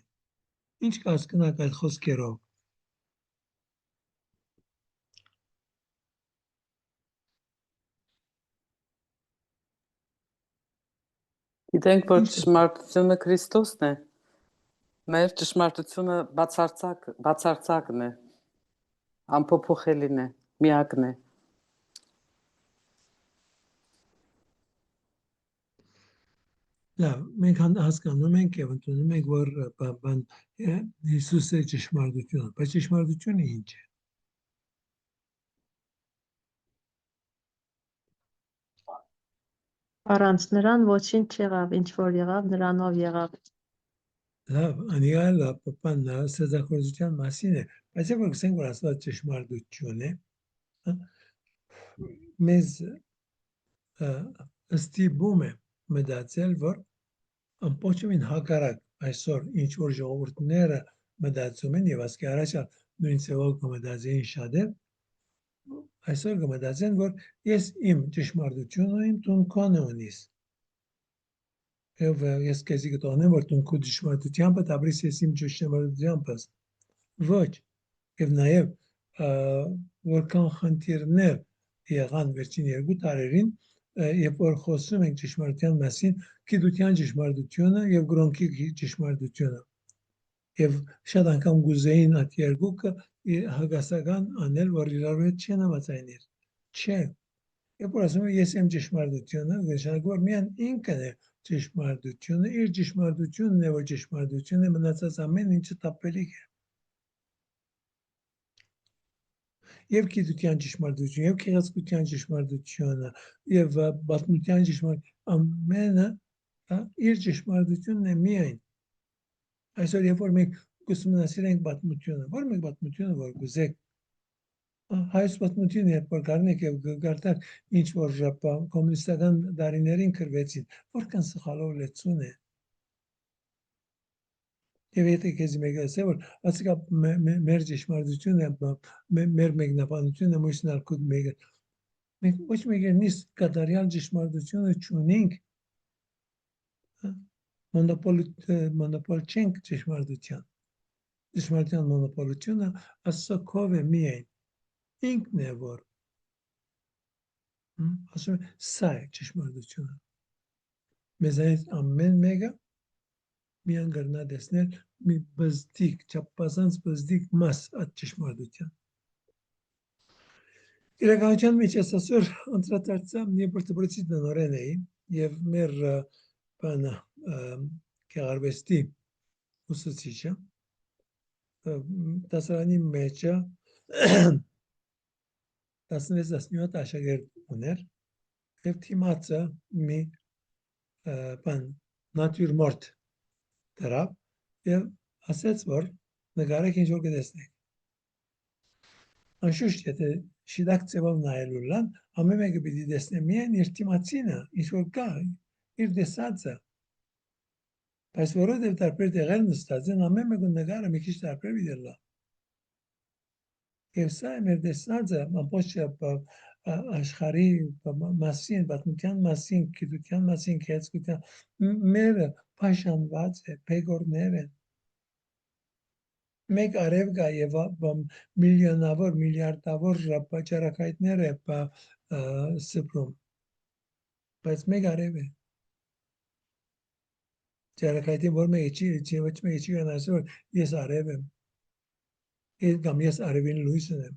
ինչ կասկնակ այդ խոսքերով Գիտենք որ ճշմարտությունը Քրիստոսն է մեր ճշմարտությունը բացարձակն է անփոփոխելին է միակն է Լավ, մենք հասկանում ենք եւ ընդունում ենք, որ Հիսուսը ճշմարտությունը, բայց ճշմարտությունը ինչ է։ Առանց նրան ոչինչ չեղավ, ինչ որ եղավ, նրանով եղավ։ Լավ, անիալ պապան սեզախորձության մասին է, բայց երբ որ գսենք, որ Աստված ճշմարտություն է, մեզ ստիպում է մտածել, որ ամբողջովին հակառակ այսօր ինչ որ ժողովուրդները մտածում են եւ ասկի առաջ նույն ծավալ կմտածեին շատեր այսօր կմտածեն որ ես իմ ճշմարտությունը ունիմ դու քոնը ունիս եւ ես քեզի կտոնեմ որ դու քո ճշմարտությամբ դաբրիս ես իմ ճշմարտությամբ ոչ եւ նաեւ որքան խնդիրներ եղան վերջին 2 տարերին երբ որ խոսում ենք ճշմարտության մասին, գիտության ճշմարտությունը եւ գրոնքի ճշմարտությունը։ Եվ շատ անգամ գուզեին այդ երկուքը հագասական անել, որ իրար հետ չեն համաձայնել։ Չէ։ Երբ որ ասում եմ ես եմ ճշմարտությունը, նշանակում որ միայն ինքն է ճշմարտությունը, իր ճշմարտությունն է, որ ճշմարտություն է, մնացած ամեն ինչը տապելիք է։ Եվ գիտության ճշմարտությունը, եւ քեղեցկության ճշմարտությունը, եւ պատմության ճշմարտությունը, ամենը իր ճշմարտությունն է միայն։ Այսօր երբ որ մենք ուսումնասիրենք պատմությունը, որ մենք պատմությունը որ գուզեք, հայոց պատմությունը երբ որ գարնեք եւ գարտակ ինչ որ կոմունիստական դարիներին կրվեցին, որքան սխալով լեցուն է։ Եվ եթե քեզ մեկը ասե որ ասիկա մեր ճշմարտությունը, մեր մեկնաբանությունը մյուսնարկուտ մեկը, մենք ոչ մեկը նիստ կատարյալ ճշմարտությունը չունենք, մոնոպոլ չենք ճշմարտության մոնոպոլությունը Աստծո քով է միայն, ինքն է որ ասում է սա է ճշմարտությունը, մեզանից ամեն մեկը միան կրնա տեսնել մի բզդիկ, չափազանց բզդիկ մաս այդ ճշմարտության։ Իրականության մեջ ես այսօր անդրադարձա երբ որ դպրոցի տնօրեն էի եւ մեր բանը գեղարվեստի ուսուցիչը դասարանի մեջ 16-17 աշակերտ ուներ եւ թիմացը մի բան նատյուրմորտ դրավ եւ ասաց որ նկարեք ինչ որ կտեսնեք։ Անշուշտ եթե շիդակ ծևով նայելու լան ամեն մեկը պիտի տեսնե միայն իր թիմացինը, ինչ որ կա, իր տեսածը։ Բայց որովհետև տարբեր տեղեր նստած են, ամեն մեկը նկարը մի քիչ տարբեր դիտելա։ Եվ սա է մեր տեսածը, ամբողջ աշխարհի մասին, պատմության մասին, գիտության մասին, քեղեցկության մերը փաշանված է, փեգորներ են։ Մեկ արև կա եւ միլիոնավոր, միլիարդավոր ճարակայթներ է սփռում։ Բայց մեկ արև է։ Ճարակայթին որ մեկ ոչ մեկ չի գնացել որ ես արև եմ։ Կամ ես արևին լույսն եմ։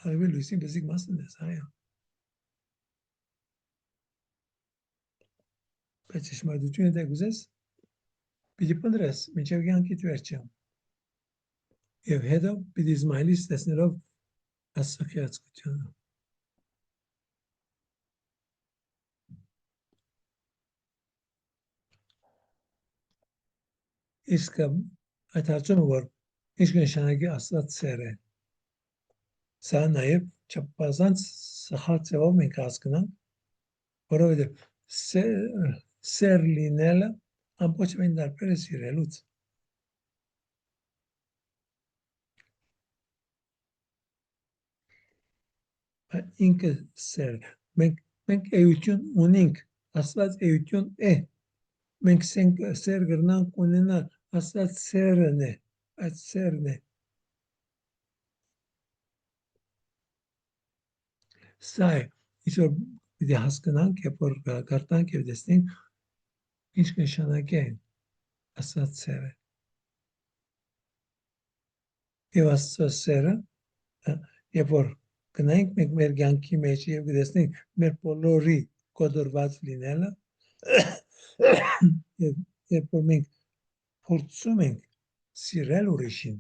Արևին լույսին բզիկ մասն է, այո։ Բայց ճշմարտությունը դե գուզես պիտի պնդրես մինչև կյանքիդ վերջը։ Եվ հետո պիտի զմայլից տեսնելով Աստծո քեղեցկությունը։ Իսկ այդ հարցումը որ ինչ կնշանակի Աստված սեր է։ Սա նաև չափազանց սխալ ձևով մենք հասկանանք, որովհետև սեր լինելը ամբողջովին տարբեր է սիրելուց։ Ինքը սեր, մենք էություն ունենք, Աստված էություն է, մենք սեր կրնանք ունենալ, Աստված սերն է, այդ սերն է։ Սա է, ինչ որ պիտի հասկանանք, երբ որ գարտանք և տեսնենք, ինչ կնշանակի այն, Աստված սեր է։ Եվ Աստծո սերը, երբ որ գնայինք մենք մեր կյանքի մեջ և կտեսնենք մեր բոլորի կոդորված լինելը, երբ որ մենք փորձում ենք սիրել ուրիշին,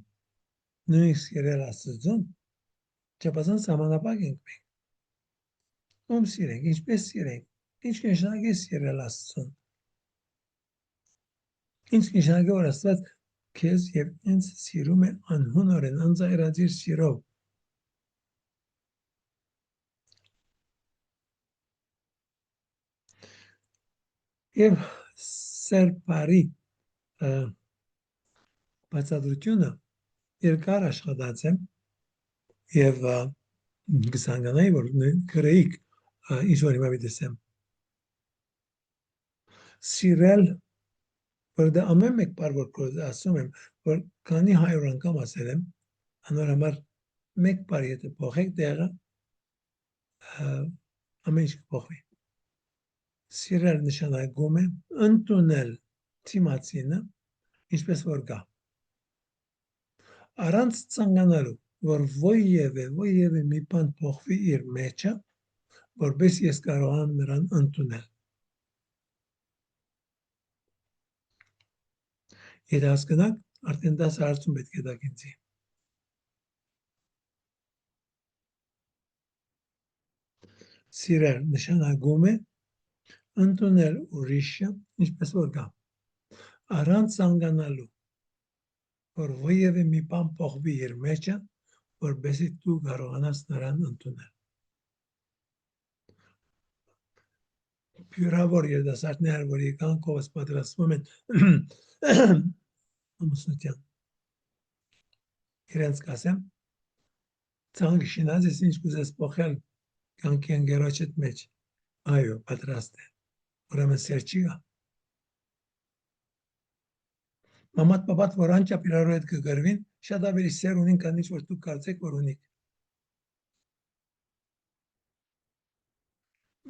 նույնիսկ սիրել Աստծուն, չափազանց սահմանափակ ենք մենք։ Ում սիրենք, ինչպես սիրենք, ինչ կնշանակի սիրել Աստծուն։ Ինչ կնշանակի որ Աստված քեզ և ինձ սիրում է անհունորեն, անձայրածիր սիրով։ Եվ սեր բարի բացատրությունը երկար աշխատած եմ և կզանգանայի, որ գրեիք ինչ-որ հիմա պիտեսեմ։ Սիրել, որ դա ամեն մեկ բար որ ասում եմ, որ քանի 100 անգամ ասել եմ, անոր համար մեկ բար եթե փոխեք տեղը, ամեն ինչ կփոխվի։ Սիրել նշանակում է ընդունել թիմացինը, ինչպես որ գա։ Առանց ցանկանալու, որ ոյևէ մի բան փոխվի իր մեջը, որպես ես կարողանամ նրան ընդունել։ Եթե հասկանաք, արդեն 10 հարցում պետք է տակ ինձի։ Սիրել նշանակում է ընդունել ուրիշը, ինչպես որ գա։ Առանց ցանկանալու, որ ոյևէ մի բան փոխվի իր մեջը, որպեսզի դու կարողանաս նրան ընդունել։ Փյուրավոր երիտասարդներ, որ եկան կողս պատրաստվում են ամուսնության։ Իրենց կասեմ, ցանկ շինած ես ինչ կուզես փոխել կյանքի ընկերոջդ մեջ։ Այո, պատրաստ է։ Ուրեմն սեր չի գա։ Մամատ պապատ, որ անչափ իրարու հետ կգրվին, շատ ավելի սեր ունին, քան ինչ որ դուք կարծեք, որ ունիք։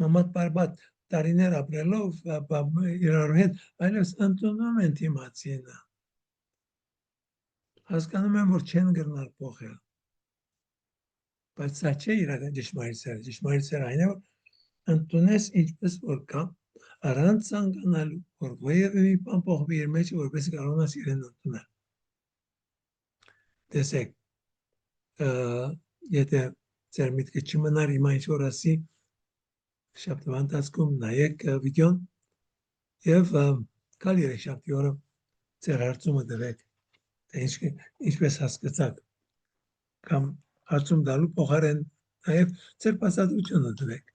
Մամատ պապատ տարիներ ապրելով իրարու հետ, այլևս ընդունում են թիմացինը։ Հասկանում եմ, որ չեն գրնալ փոխել։ Բայց սա չէ իրական ճշմարիտ սերը։ Ճշմարիտ սերը այն է, որ ընդունես ինչպես որ կա, առանց ցանկանալու, որ ոյևէ մի բան փոխվի իր մեջ, որպես կարողանաս իրեն ընդունել։ Տեսեք, եթե ձեր միտքը չմնար հիմա ինչ որ ասի, շաբթվա ընթացքում նայեք վիդեոն եւ կալ երեքշաբթի օրը ձեր հարցումը տվեք, թե ինչպես հասկացաք, կամ հարցում տալու փոխարեն նաեւ ձեր բացատրությունը տվեք։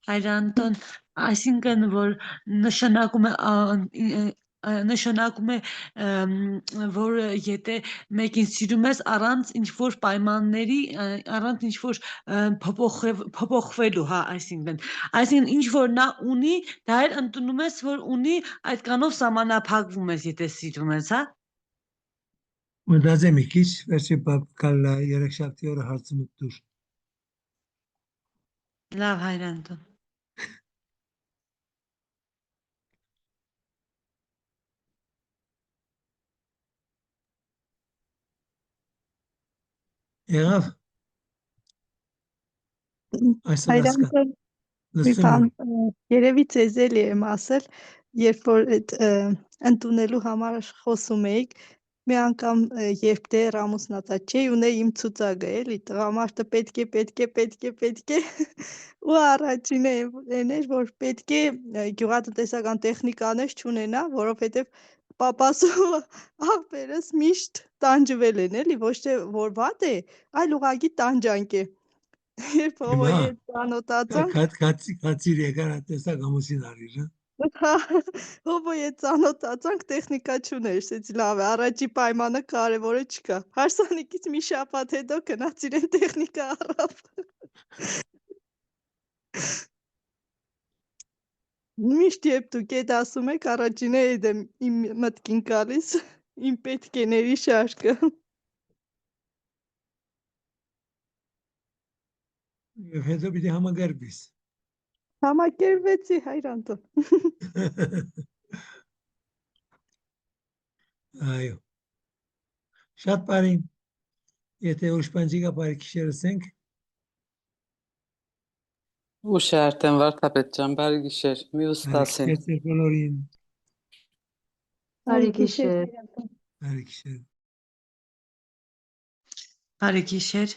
Հայր Անտոն, այսինքն որ նշանակում է որ եթե մեկին սիրում ես առանց ինչ որ պայմանների, առանց ինչ որ փոփոխվելու, հա, այսինքն ինչ որ նա ունի, դա էլ ընդունում ես, որ ունի, այդ կանով սահմանափակվում ես, եթե սիրում ես, հա։ Մտածեմ մի քիչ, վերջի կալ երեքշաբթի օրը հարցումը դուր։ Լավ, Հայր Անտոն։ Եղավ։ Այսօր հասկան։ Հայրամտել մի Լսում բան եմ։ երևի ձեզ էլի եմ ասել, երբ որ այդ ընդունելու համար խոսում էիք, մի անգամ երբ դեռ ամուսնացած չէի, ունեի իմ ցուցակը, էլի տղամարդը պետք է ու առաջինը այն էր, որ պետք է գյուղատնտեսական տեխնիկաներ չունենա, որովհետև պապասու աղբերս միշտ տանջվել են, էլի ոչ թե որ վատ է, այլ ուղղակի տանջանք է։ Երբ հովոյի հետ ծանոթացանք, Կացիր եկար տեսակ ամուսին արիր, հովոյի հետ ծանոթացանք, տեխնիկա չուներ, ասեցի լավ է, առաջի պայմանը կարևորը չկա։ Հարսանիքից մի շաբաթ հետո գնաց իրեն տեխնիկա առավ։ Միշտ երբ դուք էդ ասում եք, առաջինը էդ եմ իմ մտքին գալիս, իմ պետքեների շարքը։ Եվ հետո պիտի համագերբիս։ Համակերվեցի, Հայր Անտոն։ Այո։ Շատ բարի, եթե ուրիշ բան չկա, բարի գիշերս ենք։ Ուշ է արդեն Վարդապետ ջան, բարի գիշեր, մյուս 10-ին։ Գիշեր բոլորին, Բարի գիշեր։ Հայր Անտոն։ բարի գիշեր։ Բարի գիշեր։